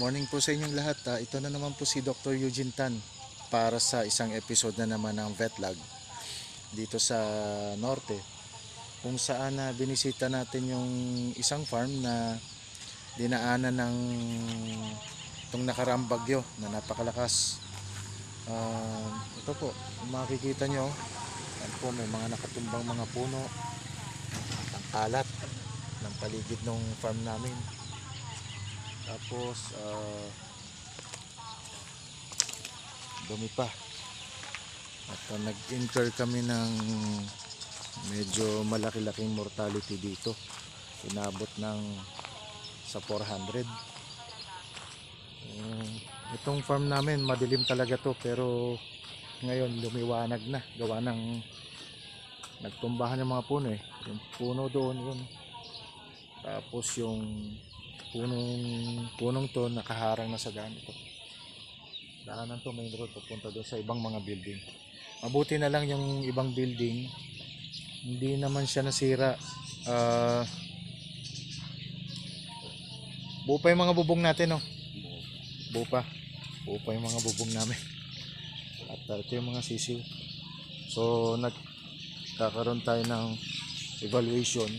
Morning po sa inyong lahat. Ito na naman po si Dr. Eugene Tan para sa isang episode na naman ng Vetlog dito sa Norte, kung saan binisita natin yung isang farm na dinaanan ng itong nakaraang bagyo na napakalakas. Ito po, kung makikita nyo, yan po, may mga nakatumbang mga puno, ang kalat ng paligid ng farm namin. Tapos dumi pa at nag-incur kami ng medyo malaki-laking mortality dito, inabot ng sa 400. Itong farm namin madilim talaga to, pero ngayon lumiwanag na gawa ng nagtumbahan ng mga puno yung puno doon yun, tapos yung punong to nakaharang na sa daan. Ito daanan to, main road papunta doon sa ibang mga building. Mabuti na lang yung ibang building hindi naman siya nasira. Buo pa yung mga bubong natin, no? Buo pa yung mga bubong namin. At ito yung mga sisiw. So nagkakaroon tayo ng evaluation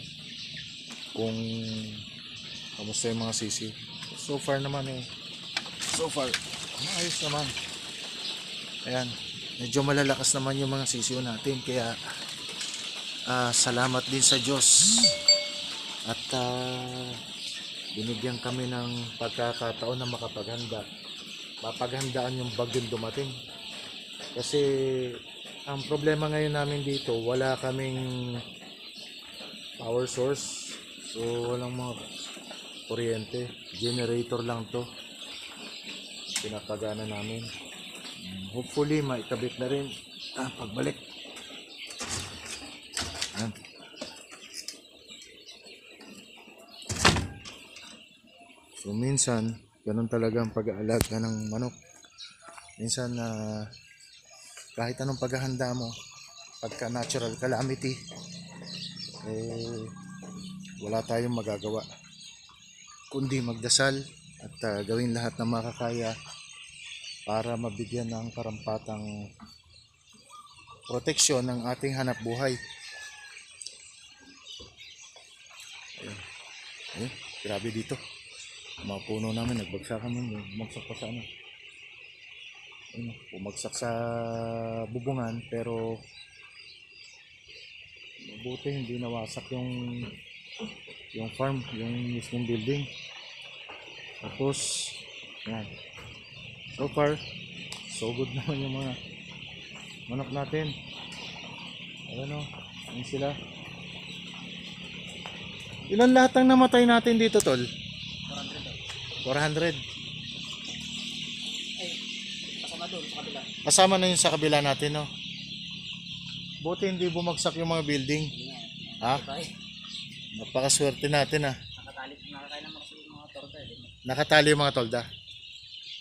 kung kamusta yung mga sisiw. So far naman ayos naman. Ayan, medyo malalakas naman yung mga sisiw natin, kaya salamat din sa Diyos at binigyan kami ng pagkakataon na mapaghandaan yung bagyong dumating. Kasi ang problema ngayon namin dito, wala kaming power source, so walang mga kuryente, generator lang to pinapagana namin. Hopefully maikabit na rin pagbalik. Ayan. So minsan ganun talaga ang pag-aalaga ng manok. Minsan kahit anong paghahanda mo, pagka natural calamity, wala tayong magagawa kundi magdasal at gawin lahat ng makakaya para mabigyan ng karampatang proteksyon ng ating hanap buhay. Ayun, grabe dito. Mga puno namin, nagbagsakan nun. Bumagsak pa sa ano. Ayun, bumagsak sa bubungan, pero mabuti hindi nawasak yung farm, yung mismong building. Tapos yan, so far so good naman yung mga manok natin. Ayan o, yun sila. Ilan lahat ang namatay natin dito, tol? 400. Ay, kasama doon sa kabila. Kasama na yun sa kabila natin, no? Buti hindi bumagsak yung mga building. Ha? Napakaswerte natin, ha? Nakakaya naman kasi yung mga torda. Nakatali yung mga tolda.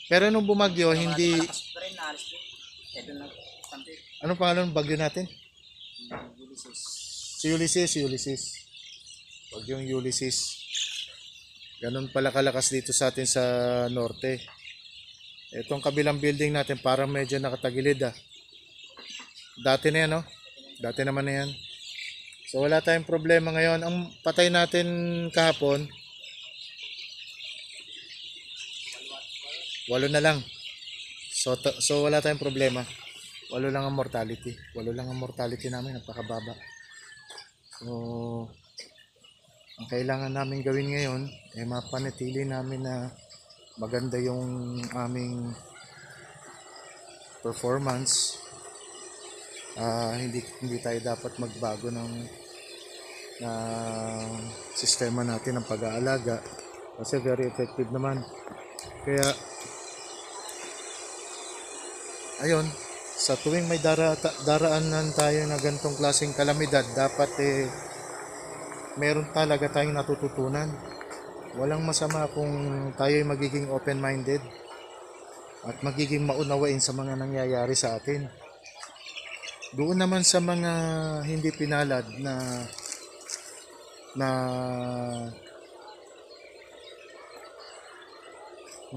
Pero nung bumagyo, hindi... Malakas pa rin, naalis din. Eh, doon nagkampi. Anong pangalan ng bagyo natin? Ulysses. Si Ulysses. Bagyong Ulysses. Ganun pala kalakas dito sa atin sa norte. Itong kabilang building natin parang medyo nakatagilid, Dati na yan, no? Dati naman na yan. So wala tayong problema ngayon. Ang patay natin kahapon, 8 na lang. So wala tayong problema. 8 lang ang mortality. 8 lang ang mortality namin, napakababa. So ang kailangan namin gawin ngayon mapanatili namin na maganda yung aming performance. Hindi tayo dapat magbago ng sistema natin ng pag-aalaga, kasi very effective naman. Kaya ayun, sa tuwing may daraanan tayo na ganitong klaseng kalamidad, dapat meron talaga tayong natututunan. Walang masama kung tayo ay magiging open-minded at magiging maunawain sa mga nangyayari sa atin. Doon naman sa mga hindi pinalad na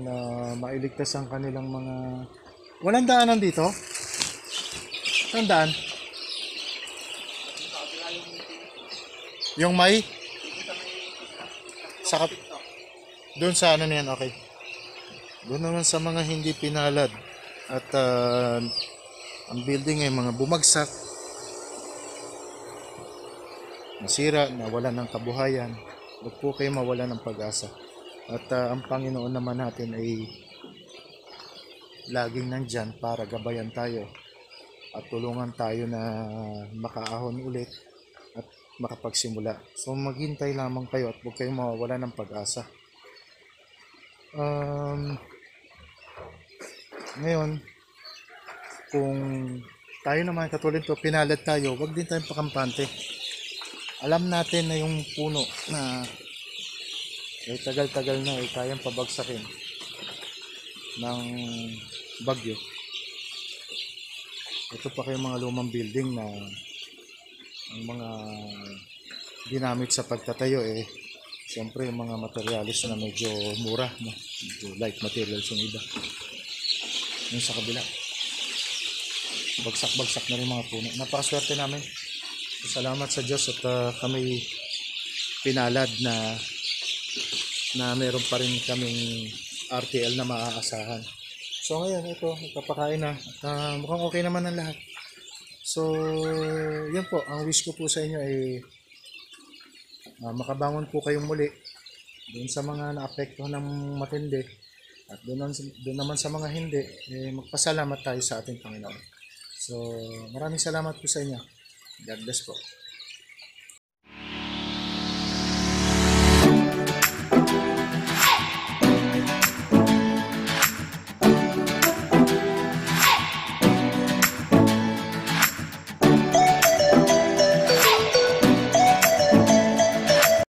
na mailigtas ang kanilang mga... Walang daanan dito? Ang daan? Yung may? Sa doon sa ano na yan, okay. Doon naman sa mga hindi pinalad at ang building ay mga bumagsak, nasira, nawalan ng kabuhayan. Huwag po kayo mawalan ng pag-asa. At ang Panginoon naman natin ay laging nandyan para gabayan tayo at tulungan tayo na makaahon ulit at makapagsimula. So maghintay lamang kayo at huwag kayong mawawalan ng pag-asa. Ngayon, kung tayo naman katulad to, pinalad tayo, huwag din tayong pakampante. Alam natin na yung puno na tagal-tagal na ay kayang pabagsakin ng bagyo. Ito pa kayong mga lumang building na ang mga ginamit sa pagtatayo siyempre yung mga materialis na medyo mura, no? Medyo light materials yung iba. Yung sa kabila, bagsak-bagsak na rin mga puno. Napakaswerte namin. Salamat sa Diyos at kami pinalad na meron pa rin kaming RTL na maaasahan. So ngayon, ito, nagpapakain na. At mukhang okay naman ang lahat. So, yun po, ang wish ko po sa inyo ay makabangon po kayong muli doon sa mga naapektuhan ng matindi. At doon naman sa mga hindi, magpasalamat tayo sa ating Panginoon. So, maraming salamat po sa inyo. God bless po.